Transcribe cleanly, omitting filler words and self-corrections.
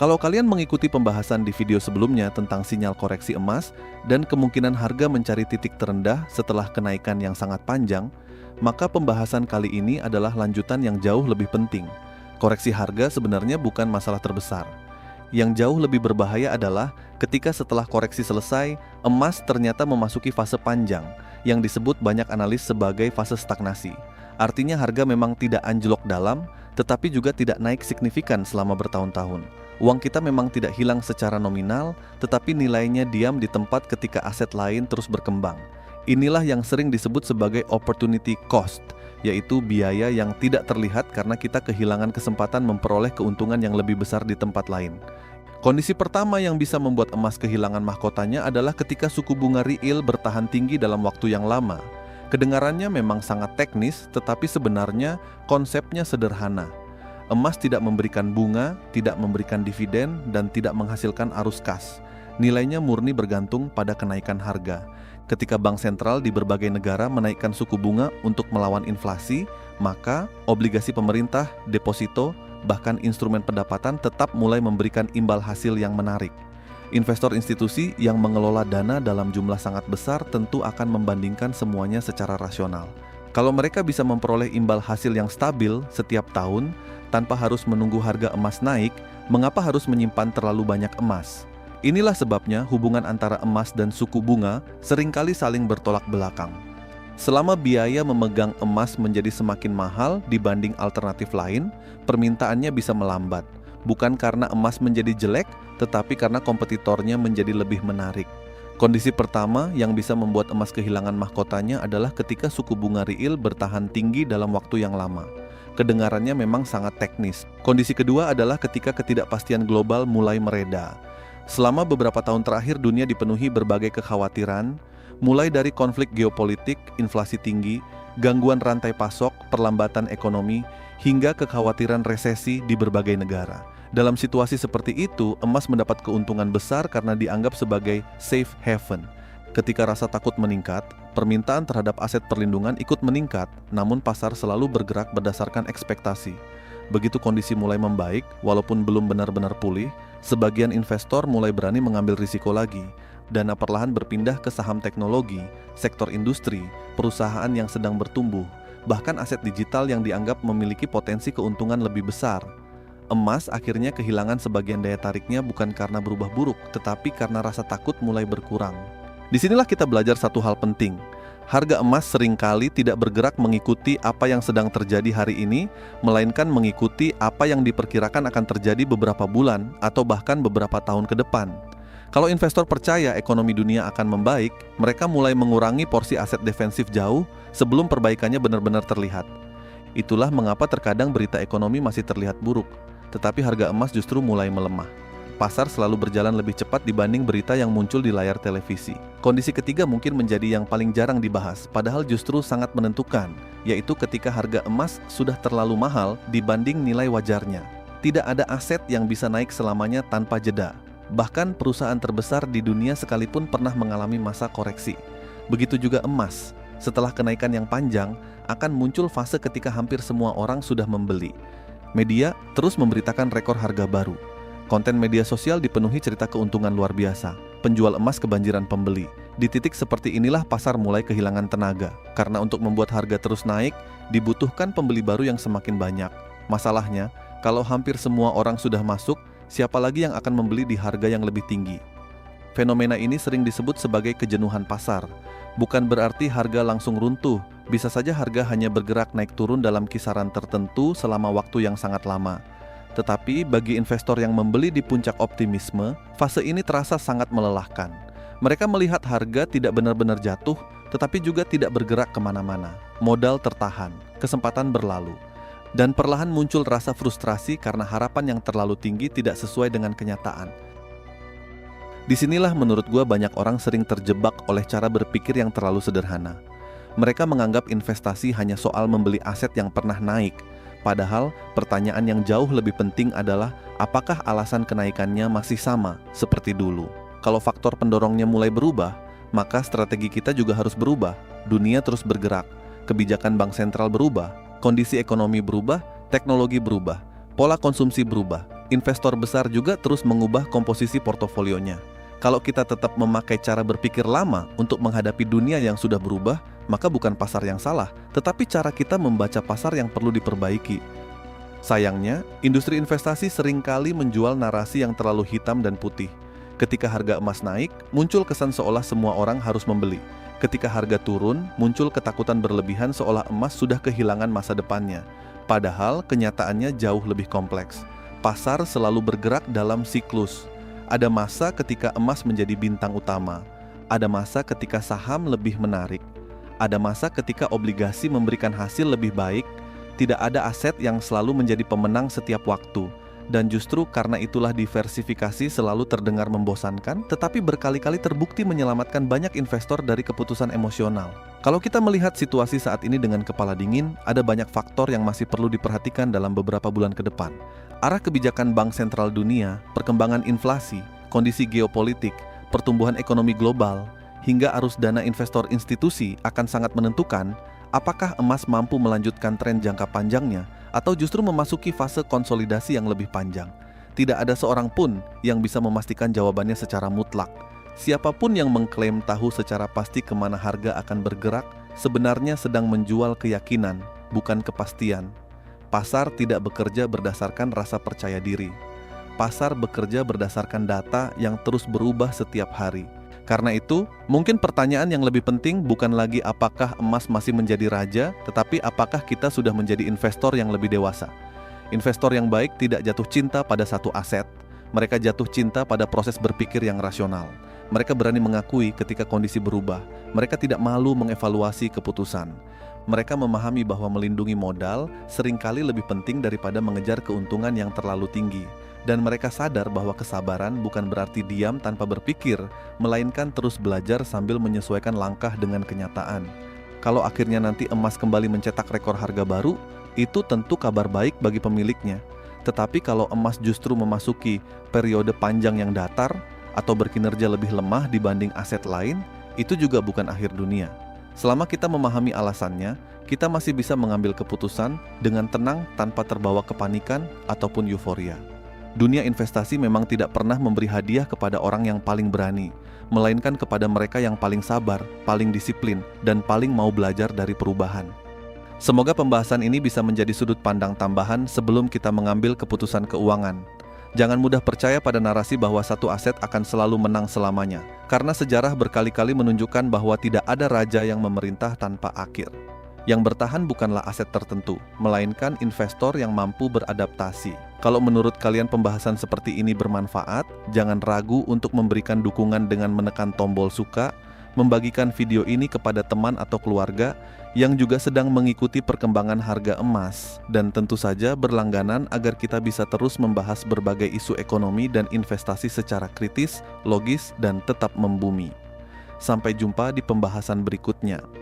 Kalau kalian mengikuti pembahasan di video sebelumnya tentang sinyal koreksi emas dan kemungkinan harga mencari titik terendah setelah kenaikan yang sangat panjang, maka pembahasan kali ini adalah lanjutan yang jauh lebih penting. Koreksi harga sebenarnya bukan masalah terbesar. Yang jauh lebih berbahaya adalah ketika setelah koreksi selesai, emas ternyata memasuki fase panjang yang disebut banyak analis sebagai fase stagnasi. Artinya harga memang tidak anjlok dalam, tetapi juga tidak naik signifikan selama bertahun-tahun. Uang kita memang tidak hilang secara nominal, tetapi nilainya diam di tempat ketika aset lain terus berkembang. Inilah yang sering disebut sebagai opportunity cost, yaitu biaya yang tidak terlihat karena kita kehilangan kesempatan memperoleh keuntungan yang lebih besar di tempat lain. Kondisi pertama yang bisa membuat emas kehilangan mahkotanya adalah ketika suku bunga real bertahan tinggi dalam waktu yang lama. Kedengarannya memang sangat teknis, tetapi sebenarnya konsepnya sederhana. Emas tidak memberikan bunga, tidak memberikan dividen, dan tidak menghasilkan arus kas. Nilainya murni bergantung pada kenaikan harga. Ketika bank sentral di berbagai negara menaikkan suku bunga untuk melawan inflasi, maka obligasi pemerintah, deposito, bahkan instrumen pendapatan tetap mulai memberikan imbal hasil yang menarik. Investor institusi yang mengelola dana dalam jumlah sangat besar tentu akan membandingkan semuanya secara rasional. Kalau mereka bisa memperoleh imbal hasil yang stabil setiap tahun, tanpa harus menunggu harga emas naik, mengapa harus menyimpan terlalu banyak emas? Inilah sebabnya hubungan antara emas dan suku bunga seringkali saling bertolak belakang. Selama biaya memegang emas menjadi semakin mahal dibanding alternatif lain, permintaannya bisa melambat. Bukan karena emas menjadi jelek, tetapi karena kompetitornya menjadi lebih menarik. Kondisi pertama yang bisa membuat emas kehilangan mahkotanya adalah ketika suku bunga real bertahan tinggi dalam waktu yang lama. Kedengarannya memang sangat teknis. Kondisi kedua adalah ketika ketidakpastian global mulai mereda. Selama beberapa tahun terakhir dunia dipenuhi berbagai kekhawatiran, mulai dari konflik geopolitik, inflasi tinggi, gangguan rantai pasok, perlambatan ekonomi, hingga kekhawatiran resesi di berbagai negara. Dalam situasi seperti itu, emas mendapat keuntungan besar karena dianggap sebagai safe haven. Ketika rasa takut meningkat, permintaan terhadap aset perlindungan ikut meningkat, namun pasar selalu bergerak berdasarkan ekspektasi. Begitu kondisi mulai membaik, walaupun belum benar-benar pulih, sebagian investor mulai berani mengambil risiko lagi. Dana perlahan berpindah ke saham teknologi, sektor industri, perusahaan yang sedang bertumbuh, bahkan aset digital yang dianggap memiliki potensi keuntungan lebih besar. Emas akhirnya kehilangan sebagian daya tariknya bukan karena berubah buruk, tetapi karena rasa takut mulai berkurang. Disinilah kita belajar satu hal penting. Harga emas seringkali tidak bergerak mengikuti apa yang sedang terjadi hari ini, melainkan mengikuti apa yang diperkirakan akan terjadi beberapa bulan atau bahkan beberapa tahun ke depan. Kalau investor percaya ekonomi dunia akan membaik, mereka mulai mengurangi porsi aset defensif jauh sebelum perbaikannya benar-benar terlihat. Itulah mengapa terkadang berita ekonomi masih terlihat buruk, tetapi harga emas justru mulai melemah. Pasar selalu berjalan lebih cepat dibanding berita yang muncul di layar televisi. Kondisi ketiga mungkin menjadi yang paling jarang dibahas, padahal justru sangat menentukan, yaitu ketika harga emas sudah terlalu mahal dibanding nilai wajarnya. Tidak ada aset yang bisa naik selamanya tanpa jeda. Bahkan perusahaan terbesar di dunia sekalipun pernah mengalami masa koreksi. Begitu juga emas. Setelah kenaikan yang panjang, akan muncul fase ketika hampir semua orang sudah membeli. Media terus memberitakan rekor harga baru. Konten media sosial dipenuhi cerita keuntungan luar biasa. Penjual emas kebanjiran pembeli. Di titik seperti inilah pasar mulai kehilangan tenaga. Karena untuk membuat harga terus naik, dibutuhkan pembeli baru yang semakin banyak. Masalahnya, kalau hampir semua orang sudah masuk, siapa lagi yang akan membeli di harga yang lebih tinggi? Fenomena ini sering disebut sebagai kejenuhan pasar. Bukan berarti harga langsung runtuh. Bisa saja harga hanya bergerak naik turun dalam kisaran tertentu selama waktu yang sangat lama. Tetapi bagi investor yang membeli di puncak optimisme, fase ini terasa sangat melelahkan. Mereka melihat harga tidak benar-benar jatuh, tetapi juga tidak bergerak kemana-mana. Modal tertahan, kesempatan berlalu. Dan perlahan muncul rasa frustrasi karena harapan yang terlalu tinggi tidak sesuai dengan kenyataan. Disinilah menurut gue banyak orang sering terjebak oleh cara berpikir yang terlalu sederhana. Mereka menganggap investasi hanya soal membeli aset yang pernah naik. Padahal pertanyaan yang jauh lebih penting adalah apakah alasan kenaikannya masih sama seperti dulu. Kalau faktor pendorongnya mulai berubah, maka strategi kita juga harus berubah. Dunia terus bergerak, kebijakan bank sentral berubah, kondisi ekonomi berubah, teknologi berubah, pola konsumsi berubah. Investor besar juga terus mengubah komposisi portofolionya. Kalau kita tetap memakai cara berpikir lama untuk menghadapi dunia yang sudah berubah, maka bukan pasar yang salah, tetapi cara kita membaca pasar yang perlu diperbaiki. Sayangnya, industri investasi seringkali menjual narasi yang terlalu hitam dan putih. Ketika harga emas naik, muncul kesan seolah semua orang harus membeli. Ketika harga turun, muncul ketakutan berlebihan seolah emas sudah kehilangan masa depannya. Padahal kenyataannya jauh lebih kompleks. Pasar selalu bergerak dalam siklus. Ada masa ketika emas menjadi bintang utama. Ada masa ketika saham lebih menarik. Ada masa ketika obligasi memberikan hasil lebih baik. Tidak ada aset yang selalu menjadi pemenang setiap waktu. Dan justru karena itulah diversifikasi selalu terdengar membosankan, tetapi berkali-kali terbukti menyelamatkan banyak investor dari keputusan emosional. Kalau kita melihat situasi saat ini dengan kepala dingin, ada banyak faktor yang masih perlu diperhatikan dalam beberapa bulan ke depan. Arah kebijakan bank sentral dunia, perkembangan inflasi, kondisi geopolitik, pertumbuhan ekonomi global, hingga arus dana investor institusi akan sangat menentukan apakah emas mampu melanjutkan tren jangka panjangnya atau justru memasuki fase konsolidasi yang lebih panjang. Tidak ada seorang pun yang bisa memastikan jawabannya secara mutlak. Siapapun yang mengklaim tahu secara pasti kemana harga akan bergerak, sebenarnya sedang menjual keyakinan, bukan kepastian. Pasar tidak bekerja berdasarkan rasa percaya diri. Pasar bekerja berdasarkan data yang terus berubah setiap hari. Karena itu, mungkin pertanyaan yang lebih penting bukan lagi apakah emas masih menjadi raja, tetapi apakah kita sudah menjadi investor yang lebih dewasa. Investor yang baik tidak jatuh cinta pada satu aset. Mereka jatuh cinta pada proses berpikir yang rasional. Mereka berani mengakui ketika kondisi berubah. Mereka tidak malu mengevaluasi keputusan. Mereka memahami bahwa melindungi modal seringkali lebih penting daripada mengejar keuntungan yang terlalu tinggi. Dan mereka sadar bahwa kesabaran bukan berarti diam tanpa berpikir, melainkan terus belajar sambil menyesuaikan langkah dengan kenyataan. Kalau akhirnya nanti emas kembali mencetak rekor harga baru, itu tentu kabar baik bagi pemiliknya. Tetapi kalau emas justru memasuki periode panjang yang datar atau berkinerja lebih lemah dibanding aset lain, itu juga bukan akhir dunia. Selama kita memahami alasannya, kita masih bisa mengambil keputusan dengan tenang tanpa terbawa kepanikan ataupun euforia. Dunia investasi memang tidak pernah memberi hadiah kepada orang yang paling berani, melainkan kepada mereka yang paling sabar, paling disiplin, dan paling mau belajar dari perubahan. Semoga pembahasan ini bisa menjadi sudut pandang tambahan sebelum kita mengambil keputusan keuangan. Jangan mudah percaya pada narasi bahwa satu aset akan selalu menang selamanya, karena sejarah berkali-kali menunjukkan bahwa tidak ada raja yang memerintah tanpa akhir. Yang bertahan bukanlah aset tertentu, melainkan investor yang mampu beradaptasi. Kalau menurut kalian pembahasan seperti ini bermanfaat, jangan ragu untuk memberikan dukungan dengan menekan tombol suka, membagikan video ini kepada teman atau keluarga yang juga sedang mengikuti perkembangan harga emas, dan tentu saja berlangganan agar kita bisa terus membahas berbagai isu ekonomi dan investasi secara kritis, logis, dan tetap membumi. Sampai jumpa di pembahasan berikutnya.